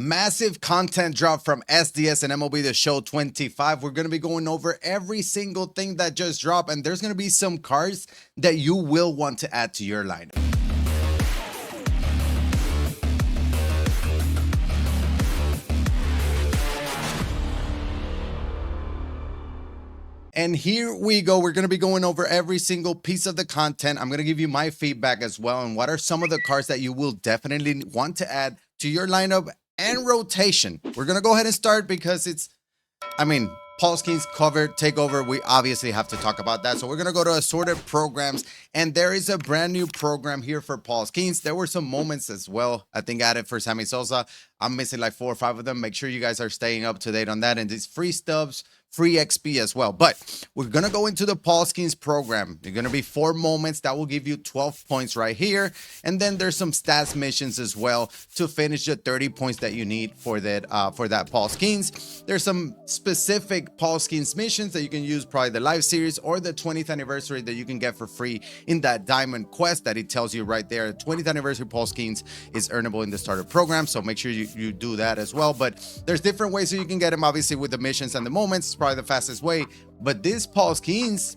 Massive content drop from SDS and MLB The Show 25. We're going to be going over every single thing that just dropped, and there's going to be some cards that you will want to add to your lineup. And here we go. We're going to be going over every single piece of the content. I'm going to give you my feedback as well. And what are some of the cards that you will definitely want to add to your lineup and rotation. We're going to go ahead and start because Paulks cover takeover. We obviously have to talk about that. So we're going to go to assorted programs. And there is a brand new program here for Paulks. There were some moments as well, I think, added for Sammy Sosa. I'm missing like 4 or 5 of them. Make sure you guys are staying up to date on that. And these free stubs, free XP as well. But we're going to go into the Paulks program. There're going to be 4 moments that will give you 12 points right here. And then there's some stats missions as well to finish the 30 points that you need for that Paulks. There's some specific Paulks missions that you can use, probably the live series or the 20th anniversary that you can get for free in that diamond quest that it tells you right there. 20th anniversary Paulks is earnable in the starter program. So make sure you do that as well. But there's different ways so you can get them, obviously, with the missions and the moments. Probably the fastest way, but this Paulks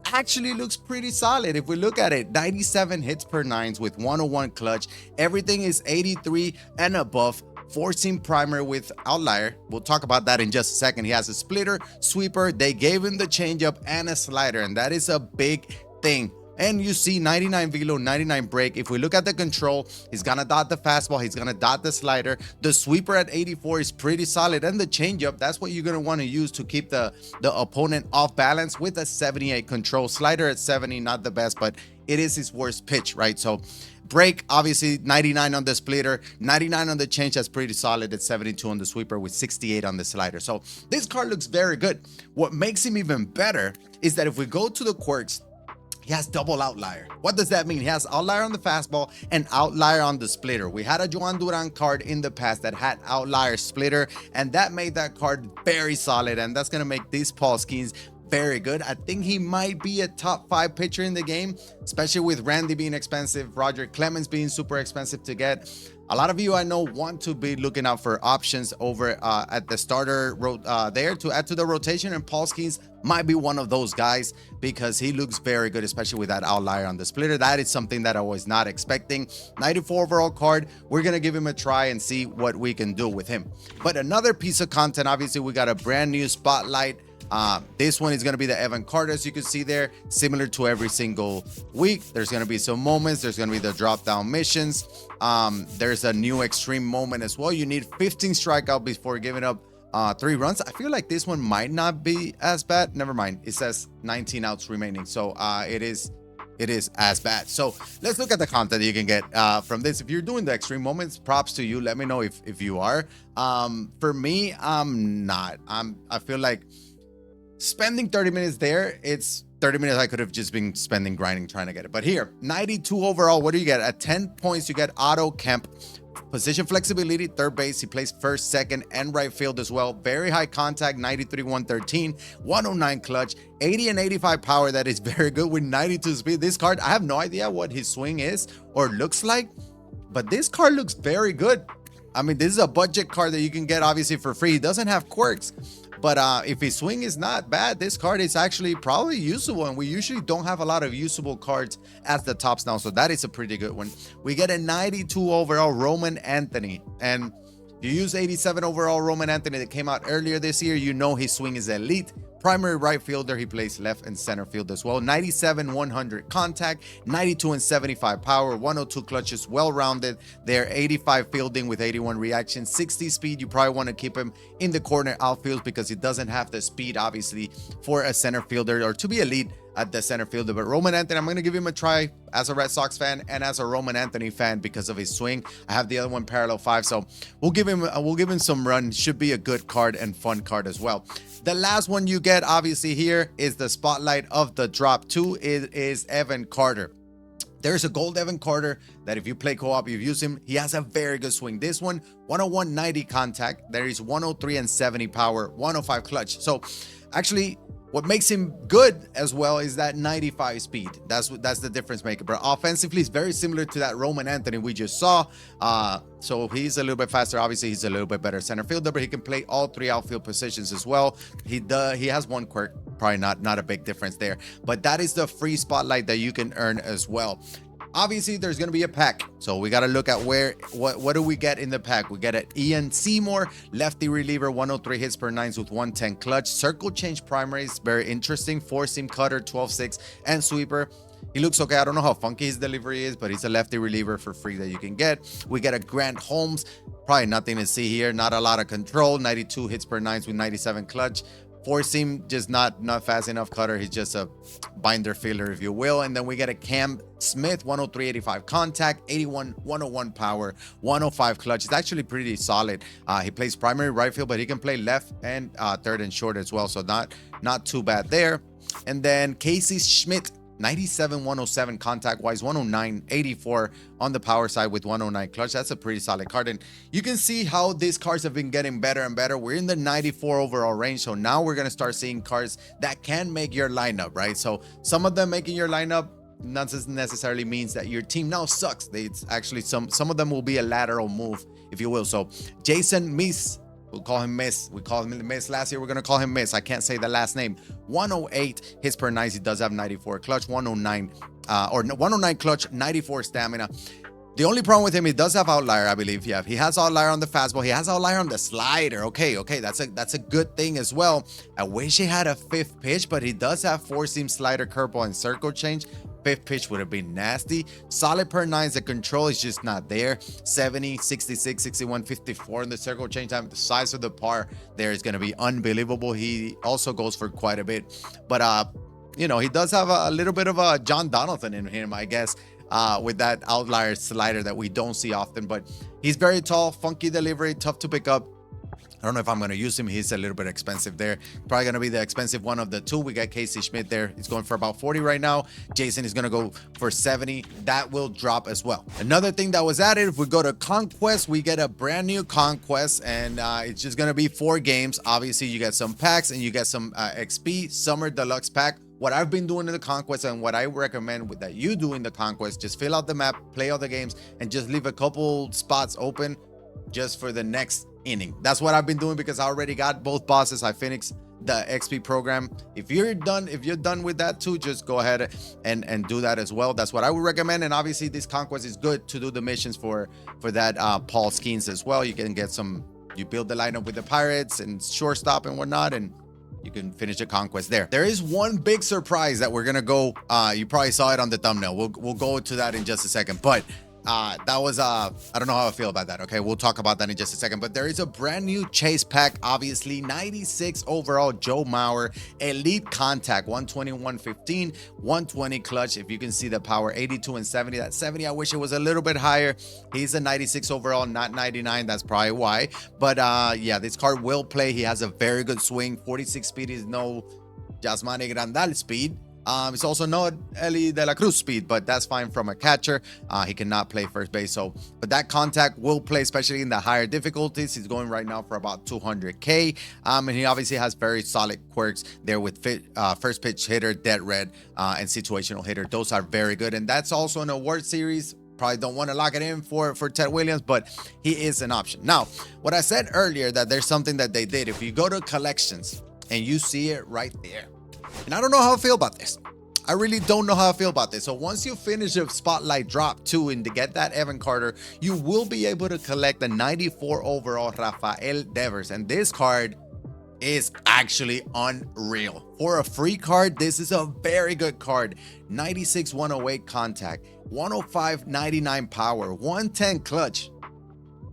actually looks pretty solid. If we look at it, 97 hits per 9s with 101 clutch. Everything is 83 and above. 14 primer with outlier. We'll talk about that in just a second. He has a splitter, sweeper. They gave him the changeup and a slider, and that is a big thing. And you see 99 velo, 99 break. If we look at the control, he's gonna dot the fastball, he's gonna dot the slider. The sweeper at 84 is pretty solid, and the changeup, that's what you're gonna want to use to keep the opponent off balance with a 78 control. Slider at 70, not the best, but it is his worst pitch, right? So break, obviously 99 on the splitter, 99 on the change. That's pretty solid at 72 on the sweeper with 68 on the slider. So this card looks very good. What makes him even better is that if we go to the quirks, he has double outlier. What does that mean? He has outlier on the fastball and outlier on the splitter. We had a Joan Duran card in the past that had outlier splitter, and that made that card very solid, and that's going to make these Paulks very good. I think he might be a top 5 pitcher in the game, especially with Randy being expensive, Roger Clemens being super expensive to get. A lot of you I know want to be looking out for options over at the starter there to add to the rotation, and Paulks might be one of those guys because he looks very good, especially with that outlier on the splitter. That is something that I was not expecting. 94 overall card. We're going to give him a try and see what we can do with him. But another piece of content, obviously, we got a brand new spotlight. This one is going to be the Evan Carter, as you can see there, similar to every single week. There's going to be some moments. There's going to be the drop down missions. There's a new extreme moment as well. You need 15 strikeout before giving up 3 runs. I feel like this one might not be as bad. Never mind. It says 19 outs remaining. So it is as bad. So let's look at the content that you can get from this. If you're doing the extreme moments, props to you. Let me know if you are. For me, I'm not. I feel like spending 30 minutes there, it's 30 minutes I could have just been spending grinding trying to get it. But here, 92 overall. What do you get? At 10 points, you get Otto Kemp. Position flexibility, third base. He plays first, second, and right field as well. Very high contact, 93, 113, 109 clutch, 80 and 85 power. That is very good with 92 speed. This card, I have no idea what his swing is or looks like, but this card looks very good. I mean, this is a budget card that you can get obviously for free. He doesn't have quirks, but if his swing is not bad, this card is actually probably usable, and we usually don't have a lot of usable cards at the tops now, so that is a pretty good one. We get a 92 overall Roman Anthony, and if you use 87 overall Roman Anthony that came out earlier this year, you know his swing is elite. Primary right fielder, he plays left and center field as well. 97, 100 contact, 92 and 75 power, 102 clutches, well-rounded. They're 85 fielding with 81 reaction, 60 speed. You probably want to keep him in the corner outfield because he doesn't have the speed, obviously, for a center fielder or to be elite at the center fielder. But Roman Anthony, I'm going to give him a try as a Red Sox fan and as a Roman Anthony fan because of his swing. I have the other one parallel 5, so we'll give him some run. Should be a good card and fun card as well. The last one you get obviously here is the spotlight of the drop 2. It is Evan Carter. There's a gold Evan Carter that if you play co-op, you've used him. He has a very good swing. This one, 101, 90 contact. There is 103 and 70 power, 105 clutch. So actually, What makes him good as well is that 95 speed. That's the difference maker. But offensively, it's very similar to that Roman Anthony we just saw. So he's a little bit faster. Obviously, he's a little bit better center fielder, but he can play all three outfield positions as well. He has one quirk, probably not a big difference there. But that is the free spotlight that you can earn as well. Obviously, there's going to be a pack. So we got to look at what do we get in the pack? We get an Ian Seymour, lefty reliever, 103 hits per nines with 110 clutch. Circle change primaries, very interesting. Four-seam cutter, 12-6, and sweeper. He looks okay. I don't know how funky his delivery is, but he's a lefty reliever for free that you can get. We get a Grant Holmes, probably nothing to see here. Not a lot of control, 92 hits per nines with 97 clutch. Four-seam, just not fast enough cutter. He's just a binder filler, if you will. And then we get a Cam Smith, 103, 85 contact, 81, 101 power, 105 clutch. It's actually pretty solid. He plays primary right field, but he can play left and third and short as well. So not too bad there. And then Casey Schmidt, 97, 107 contact wise, 109, 84 on the power side with 109 clutch. That's a pretty solid card. And you can see how these cards have been getting better and better. We're in the 94 overall range. So now we're going to start seeing cards that can make your lineup, right? So some of them making your lineup not necessarily means that your team now sucks. It's actually some of them will be a lateral move, if you will. So Jason Miss, we'll call him Miss. We called him Miss last year. We're going to call him Miss. I can't say the last name. 108 hits per nines. He does have 94 clutch, 109 109 clutch, 94 stamina. The only problem with him, he does have outlier, I believe. Yeah, he has outlier on the fastball. He has outlier on the slider. Okay, that's a good thing as well. I wish he had a fifth pitch, but he does have four-seam slider, curveball, and circle change. Fifth pitch would have been nasty. Solid per nines. The control is just not there. 70, 66, 61, 54 in the circle change time. The size of the par there is going to be unbelievable. He also goes for quite a bit. But, he does have a little bit of a John Donaldson in him, I guess. With that outlier slider that we don't see often, but he's very tall, funky delivery, tough to pick up. I don't know if I'm going to use him. He's a little bit expensive there. Probably going to be the expensive one of the two. We got Casey Schmidt there. He's going for about 40 right now. Jason is going to go for 70. That will drop as well. Another thing that was added, if we go to Conquest, we get a brand new Conquest, and it's just going to be 4 games. Obviously, you get some packs and you get some XP Summer Deluxe Pack. What I've been doing in the Conquest and what I recommend that you do in the Conquest, just fill out the map, play all the games, and just leave a couple spots open just for the next inning. That's what I've been doing because I already got both bosses. I finished the XP program. If you're done with that too, just go ahead and do that as well. That's what I would recommend. And obviously this Conquest is good to do the missions for that Paulks as well. You can get you build the lineup with the Pirates and shortstop and whatnot, and you can finish the Conquest there. There is one big surprise that we're gonna go. You probably saw it on the thumbnail. We'll go to that in just a second. But that was I don't know how I feel about that. Okay, we'll talk about that in just a second. But there is a brand new chase pack, obviously 96 overall Joe Mauer elite contact, 120, 115, 120 clutch. If you can see the power, 82 and 70. That 70, I wish it was a little bit higher. He's a 96 overall, not 99. That's probably why. But yeah, this card will play. He has a very good swing. 46 speed is no Yasmani Grandal speed. It's also not Eli De La Cruz speed, but that's fine from a catcher. He cannot play first base. But that contact will play, especially in the higher difficulties. He's going right now for about 200K. And he obviously has very solid quirks there with first pitch hitter, dead red, and situational hitter. Those are very good. And that's also an award series. Probably don't want to lock it in for Ted Williams, but he is an option. Now, what I said earlier, that there's something that they did. If you go to collections and you see it right there, and I don't know how I feel about this. I really don't know how I feel about this. So once you finish a Spotlight Drop 2 and to get that Evan Carter, you will be able to collect the 94 overall Rafael Devers. And this card is actually unreal. For a free card, this is a very good card. 96 108 contact, 105 99 power, 110 clutch.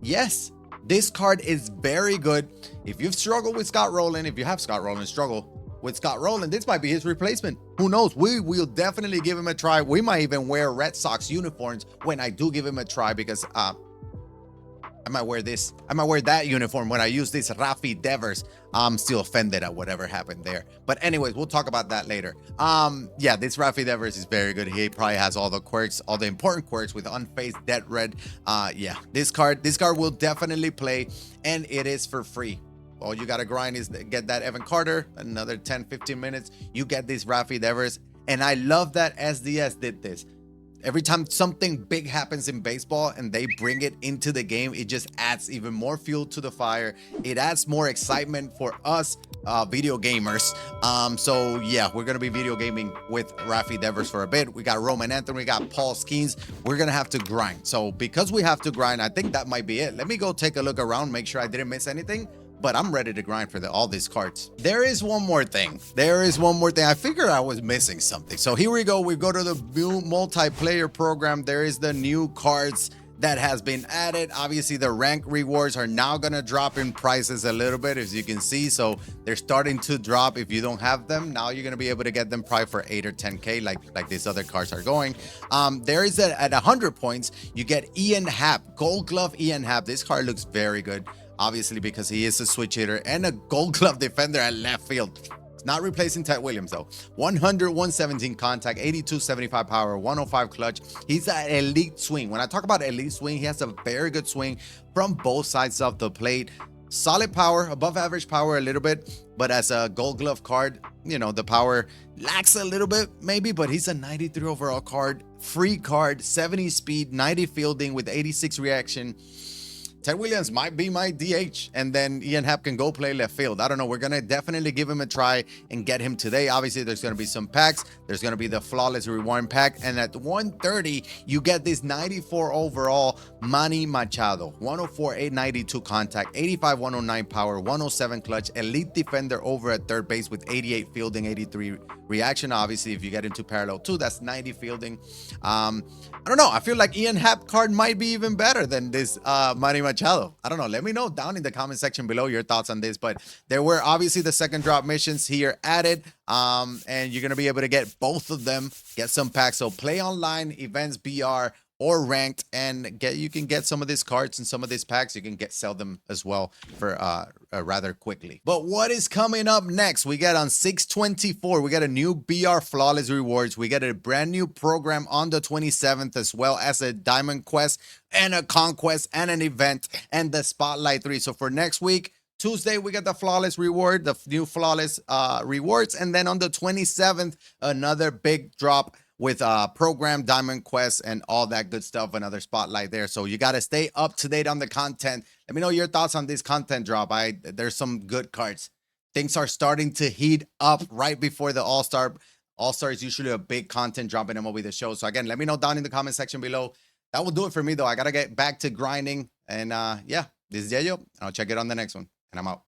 Yes, this card is very good. If you've struggled with Scott Rowland, if you have Scott Rowland struggle with Scott Rowland, this might be his replacement. Who knows? We will definitely give him a try. We might even wear Red Sox uniforms when I do give him a try, because I might wear this. I might wear that uniform when I use this Rafi Devers. I'm still offended at whatever happened there. But anyways, we'll talk about that later. Yeah, this Rafi Devers is very good. He probably has all the quirks, all the important quirks with unfazed dead red. Yeah, this card will definitely play, and it is for free. All you got to grind is get that Evan Carter, another 10-15 minutes. You get these Rafi Devers. And I love that SDS did this. Every time something big happens in baseball and they bring it into the game, it just adds even more fuel to the fire. It adds more excitement for us video gamers. So yeah, we're gonna be video gaming with Rafi Devers for a bit. We got Roman Anthony, we got Paulks. We're gonna have to grind. So because we have to grind, I think that might be it. Let me go take a look around, make sure I didn't miss anything. But I'm ready to grind for all these cards. There is one more thing. I figure I was missing something. So here we go. We go to the new multiplayer program. There is the new cards that has been added. Obviously, the rank rewards are now going to drop in prices a little bit, as you can see. So they're starting to drop if you don't have them. Now you're going to be able to get them probably for 8 or 10K like these other cards are going. There is at 100 points, you get Ian Happ, Gold Glove Ian Happ. This card looks very good. Obviously, because he is a switch hitter and a Gold Glove defender at left field. It's not replacing Ted Williams, though. 100, 117 contact, 82, 75 power, 105 clutch. He's an elite swing. When I talk about elite swing, he has a very good swing from both sides of the plate. Solid power, above average power a little bit, but as a Gold Glove card, you know, the power lacks a little bit maybe, but he's a 93 overall card, free card, 70 speed, 90 fielding with 86 reaction. Ted Williams might be my DH, and then Ian Happ can go play left field. I don't know. We're going to definitely give him a try and get him today. Obviously, there's going to be some packs. There's going to be the Flawless Reward pack. And at 130, you get this 94 overall Manny Machado. 104, 892 contact, 85, 109 power, 107 clutch, elite defender over at third base with 88 fielding, 83 reaction. Obviously, if you get into parallel 2, that's 90 fielding. I don't know. I feel like Ian Happ card might be even better than this Manny Machado. I don't know. Let me know down in the comment section below your thoughts on this. But there were obviously the second drop missions here added. And you're going to be able to get both of them, get some packs. So play online, events, BR, or ranked, and you can get some of these cards and some of these packs. You can sell them as well for rather quickly. But what is coming up next? We got on 6/24, we got a new BR Flawless Rewards. We got a brand new program on the 27th, as well as a Diamond Quest and a Conquest and an event and the Spotlight 3. So for next week, Tuesday, we got the Flawless Reward, the new Flawless Rewards. And then on the 27th, another big drop with program, Diamond Quest, and all that good stuff. Another Spotlight there. So you got to stay up to date on the content. Let me know your thoughts on this content drop. There's some good cards. Things are starting to heat up right before the All-Star. All-Star is usually a big content drop in MLB The Show. So again, let me know down in the comment section below. That will do it for me, though. I got to get back to grinding. And yeah, this is YeYo. I'll check it on the next one. And I'm out.